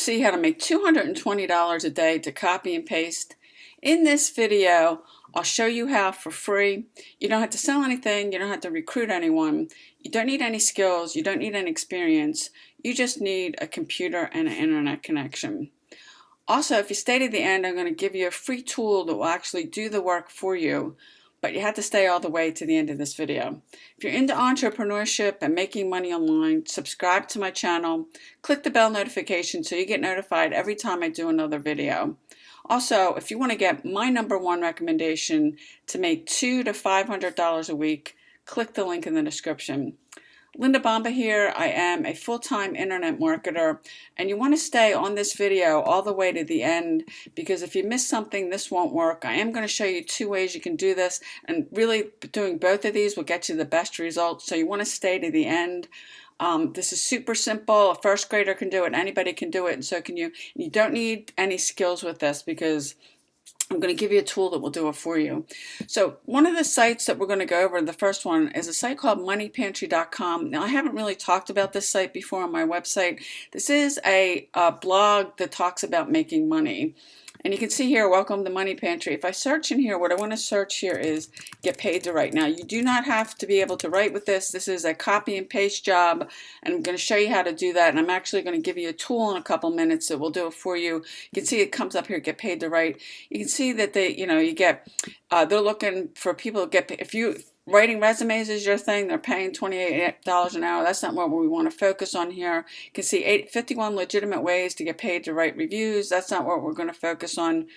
see how to make $220 a day to copy and paste. In this video, I'll show you how for free. You don't have to sell anything, you don't have to recruit anyone, you don't need any skills, you don't need any experience, you just need a computer and an internet connection. Also, if you stay to the end, I'm going to give you a free tool that will actually do the work for you, but you have to stay all the way to the end of this video. If you're into entrepreneurship and making money online, subscribe to my channel, click the bell notification so you get notified every time I do another video. Also, if you want to get my #1 recommendation to make $200 to $500 a week, click the link in the description. Linda Bomba here. I am a full-time internet marketer, and you want to stay on this video all the way to the end, because if you miss something, this won't work. I am going to show you 2 ways you can do this, and really doing both of these will get you the best results, so you want to stay to the end. This is super simple. A first grader can do it, anybody can do it, and so can you. You don't need any skills with this, because I'm going to give you a tool that will do it for you. So one of the sites that we're going to go over, the first one, is a site called moneypantry.com. Now, I haven't really talked about this site before on my website. This is a blog that talks about making money. And you can see here, welcome to Money Pantry. If I search in here, what I want to search here is get paid to write. Now, you do not have to be able to write with this. This is a copy and paste job, and I'm going to show you how to do that. And I'm actually going to give you a tool in a couple minutes that will do it for you. You can see it comes up here, get paid to write. You can see that they, you get, they're looking for people to get paid. If you writing resumes is your thing, they're paying $28 an hour. That's not what we want to focus on here. You can see 51 legitimate ways to get paid to write reviews. That's not what we're going to focus on.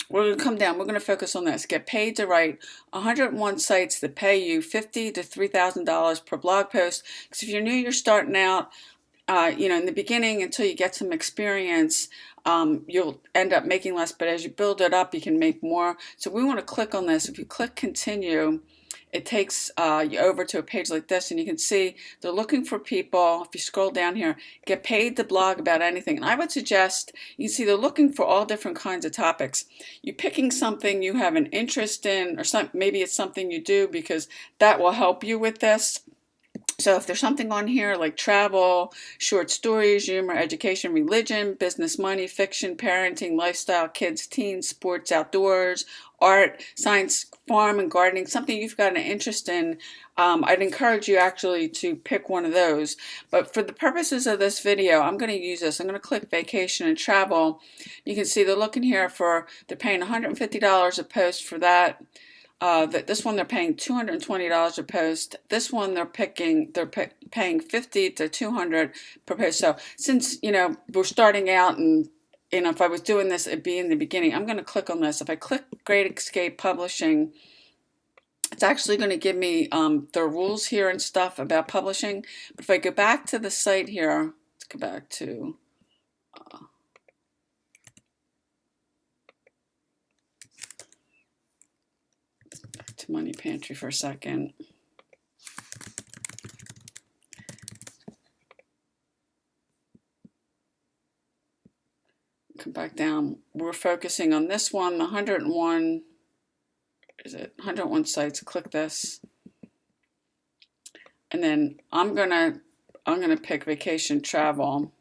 We're going to come down. We're going to focus on this. Get paid to write. 101 sites that pay you $50,000 to $3,000 per blog post. Because if you're new, you're starting out, in the beginning, until you get some experience, you'll end up making less, but as you build it up, you can make more. So we want to click on this. If you click continue, it takes you over to a page like this, and you can see they're looking for people. If you scroll down here, get paid to blog about anything. And I would suggest, you can see they're looking for all different kinds of topics. You're picking something you have an interest in, or maybe it's something you do, because that will help you with this. So if there's something on here like travel, short stories, humor, education, religion, business, money, fiction, parenting, lifestyle, kids, teens, sports, outdoors, art, science, farm and gardening, something you've got an interest in, I'd encourage you actually to pick one of those. But for the purposes of this video, I'm going to use this. I'm going to click vacation and travel. You can see they're looking here for, they're paying $150 a post for that. This one they're paying $220 a post. This one they're paying $50 to $200 per post. So since we're starting out, and if I was doing this, it'd be in the beginning. I'm going to click on this. If I click Great Escape Publishing, it's actually going to give me the rules here and stuff about publishing. But if I go back to the site here, let's go back to Money Pantry for a second. Come back down. We're focusing on this one, the 101. Is it 101 sites? Click this, and then I'm gonna pick vacation travel,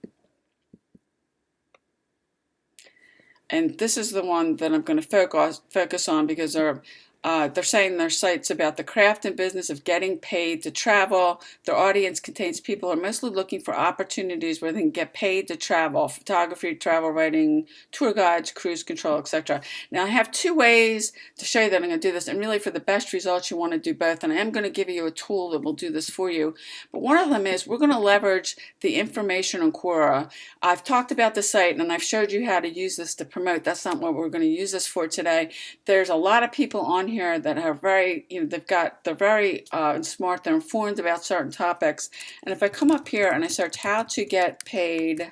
and this is the one that I'm going to focus on, because they're saying their site's about the craft and business of getting paid to travel. Their audience contains people who are mostly looking for opportunities where they can get paid to travel: photography, travel writing, tour guides, cruise control, etc. Now, I have 2 ways to show you that I'm going to do this, and really for the best results, you want to do both. And I am going to give you a tool that will do this for you. But one of them is we're going to leverage the information on Quora. I've talked about the site, and I've showed you how to use this to promote. That's not what we're going to use this for today. There's a lot of people on here that are very, they're very smart, they're informed about certain topics. And if I come up here and I search how to get paid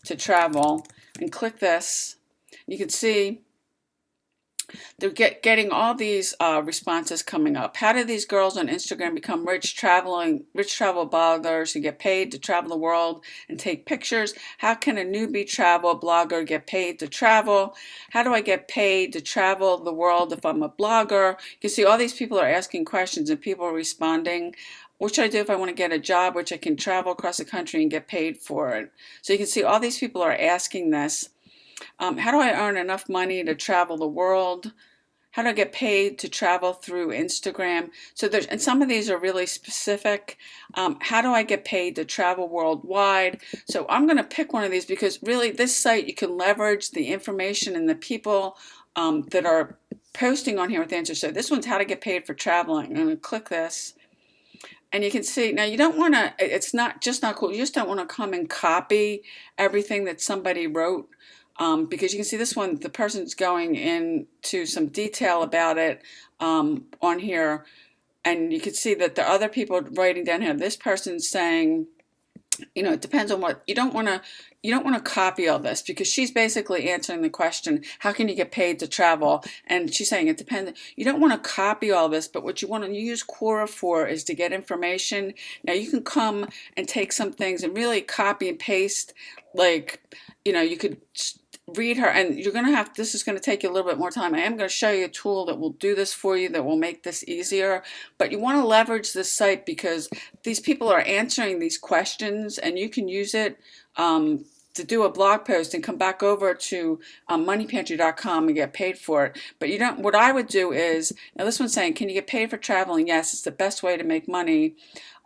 to travel and click this, you can see they're getting all these responses coming up. How do these girls on Instagram become rich travel bloggers who get paid to travel the world and take pictures? How can a newbie travel blogger get paid to travel? How do I get paid to travel the world if I'm a blogger? You can see all these people are asking questions and people are responding. What should I do if I want to get a job which I can travel across the country and get paid for it? So you can see all these people are asking this. How do I earn enough money to travel the world? How do I get paid to travel through Instagram? So there's, and some of these are really specific. How do I get paid to travel worldwide? So I'm going to pick one of these because really this site, you can leverage the information and the people that are posting on here with answers. So this one's how to get paid for traveling. I'm going to click this. And you can see, now you don't want to, it's not cool. You just don't want to come and copy everything that somebody wrote. Because you can see this one, the person's going into some detail about it on here, and you can see that the other people writing down here, this person's saying, you know, it depends on what, you don't want to copy all this, because she's basically answering the question, how can you get paid to travel? And she's saying it depends. You don't want to copy all this, but what you want to use Quora for is to get information. Now you can come and take some things and really copy and paste, like, you know, you could read her, and you're going to have, this is going to take you a little bit more time. I am going to show you a tool that will do this for you, that will make this easier, but you want to leverage this site because these people are answering these questions, and you can use it to do a blog post and come back over to moneypantry.com and get paid for it. But you don't, what I would do is, now this one's saying, can you get paid for traveling? Yes, it's the best way to make money.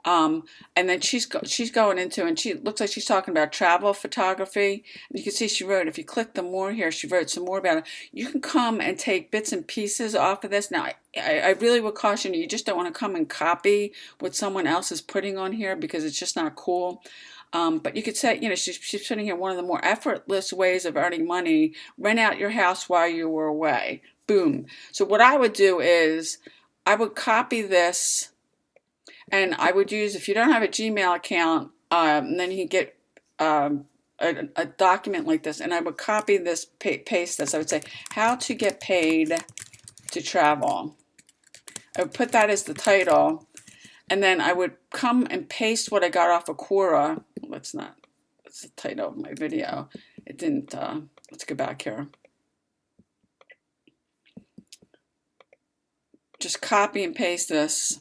And then she's going into, and she looks like she's talking about travel photography. And you can see she wrote, if you click the more here, she wrote some more about it. You can come and take bits and pieces off of this. Now, I really would caution you, you just don't want to come and copy what someone else is putting on here, because it's just not cool. But you could say, you know, she's putting here one of the more effortless ways of earning money. Rent out your house while you were away. Boom. So what I would do is I would copy this. And I would use, if you don't have a Gmail account, then you can get a document like this. And I would copy this, paste this. I would say, how to get paid to travel. I would put that as the title. And then I would come and paste what I got off of Quora. That's the title of my video. It didn't, let's go back here. Just copy and paste this.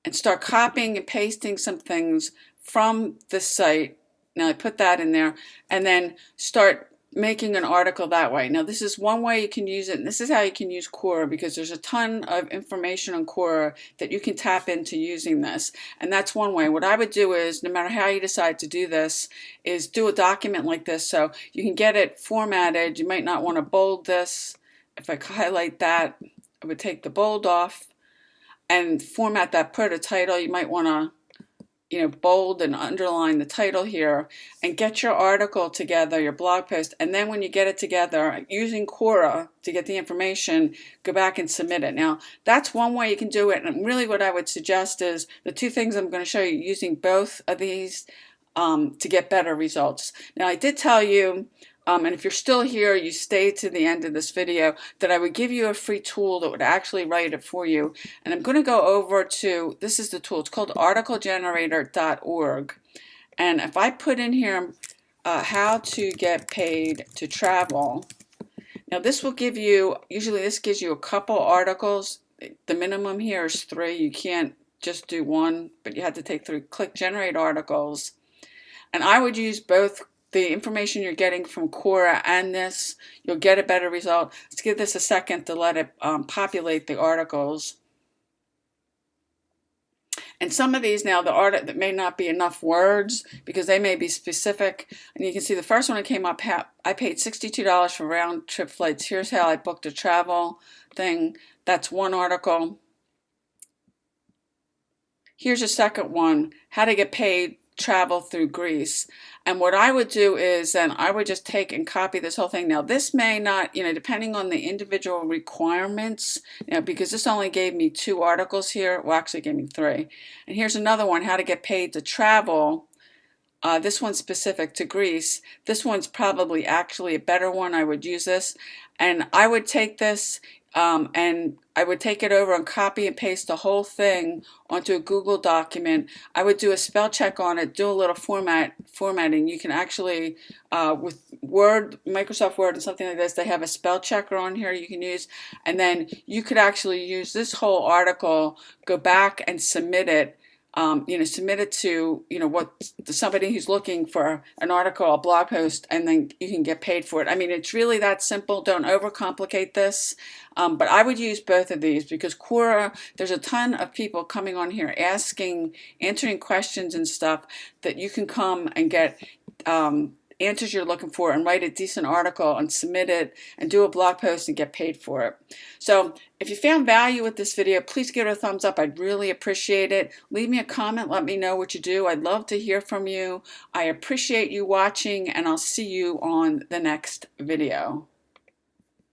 And start copying and pasting some things from this site. Now I put that in there, and then start making an article that way. Now this is one way you can use it, and this is how you can use Quora, because there's a ton of information on Quora that you can tap into using this. And that's one way. What I would do is, no matter how you decide to do this, is do a document like this so you can get it formatted. You might not want to bold this. If I highlight that, I would take the bold off and format that, put a title. You might want to, you know, bold and underline the title here, and get your article together, your blog post. And then when you get it together, using Quora to get the information, go back and submit it. Now, that's one way you can do it. And really what I would suggest is the two things I'm going to show you, using both of these to get better results. Now, I did tell you, and if you're still here, you stay to the end of this video, that I would give you a free tool that would actually write it for you. And I'm going to go over to, this is the tool, it's called articlegenerator.org. And if I put in here, how to get paid to travel, now this will give you, usually this gives you a couple articles. The minimum here is 3. You can't just do one, but you have to take 3. Click generate articles. And I would use both the information you're getting from Quora and this. You'll get a better result. Let's give this a second to let it populate the articles. And some of these now, the art that may not be enough words because they may be specific. And you can see the first one that came up, I paid $62 for round trip flights. Here's how I booked a travel thing. That's one article. Here's a second one, how to get paid travel through Greece. And what I would do is then I would just take and copy this whole thing. Now this may not, you know, depending on the individual requirements, you know, because this only gave me 2 articles here. Well, actually it gave me 3. And here's another one, how to get paid to travel. This one's specific to Greece. This one's probably actually a better one. I would use this. And I would take this, and I would take it over and copy and paste the whole thing onto a Google document. I would do a spell check on it, do a little formatting. You can actually, with Word, Microsoft Word and something like this, they have a spell checker on here you can use. And then you could actually use this whole article, go back and submit it. Submit it to, somebody who's looking for an article, a blog post, and then you can get paid for it. I mean, it's really that simple. Don't overcomplicate this. But I would use both of these because Quora, there's a ton of people coming on here answering questions and stuff that you can come and get answers you're looking for and write a decent article and submit it and do a blog post and get paid for it. So if you found value with this video, please give it a thumbs up. I'd really appreciate it. Leave me a comment. Let me know what you do. I'd love to hear from you. I appreciate you watching, and I'll see you on the next video.